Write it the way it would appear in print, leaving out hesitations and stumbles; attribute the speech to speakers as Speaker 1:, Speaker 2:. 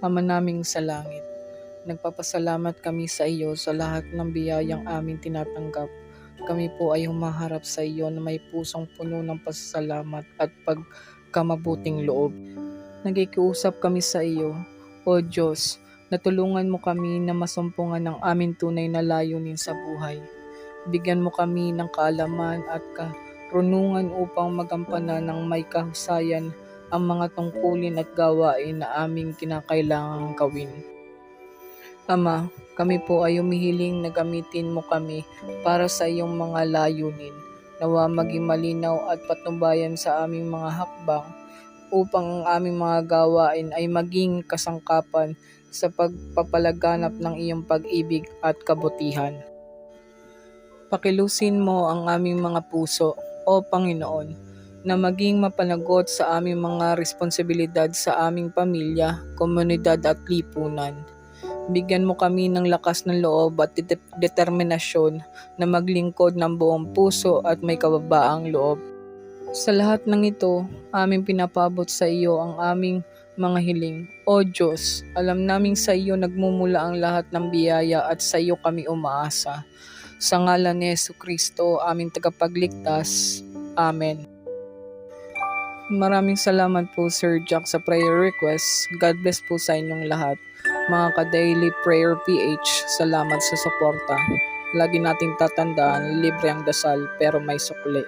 Speaker 1: Ama naming sa langit, nagpapasalamat kami sa iyo sa lahat ng biyayang amin tinatanggap. Kami po ay humaharap sa iyo na may pusong puno ng pasasalamat at pagkamabuting loob. Nakikiusap kami sa iyo, O Diyos, na tulungan mo kami na masumpungan ng aming tunay na layunin sa buhay. Bigyan mo kami ng kaalaman at karunungan upang magampanan ng may kahusayan ang mga tungkulin at gawain na aming kinakailangang gawin. Ama, kami po ay humihiling na gamitin mo kami para sa iyong mga layunin. Nawa maging malinaw at patnubayan sa aming mga hakbang upang ang aming mga gawain ay maging kasangkapan sa pagpapalaganap ng iyong pag-ibig at kabutihan. Pakilusin mo ang aming mga puso, O Panginoon, na maging mapanagot sa aming mga responsibilidad sa aming pamilya, komunidad at lipunan. Bigyan mo kami ng lakas ng loob at determinasyon na maglingkod ng buong puso at may kababaang loob. Sa lahat ng ito, aming pinapabot sa iyo ang aming mga hiling. O Diyos, alam naming sa iyo nagmumula ang lahat ng biyaya at sa iyo kami umaasa. Sa ngalan ni Jesucristo, aming tagapagligtas. Amen. Maraming salamat po Sir Jack sa prayer request. God bless po sa inyong lahat. Mga ka-daily prayer PH, salamat sa suporta. Lagi nating tatandaan, libre ang dasal pero may sukli.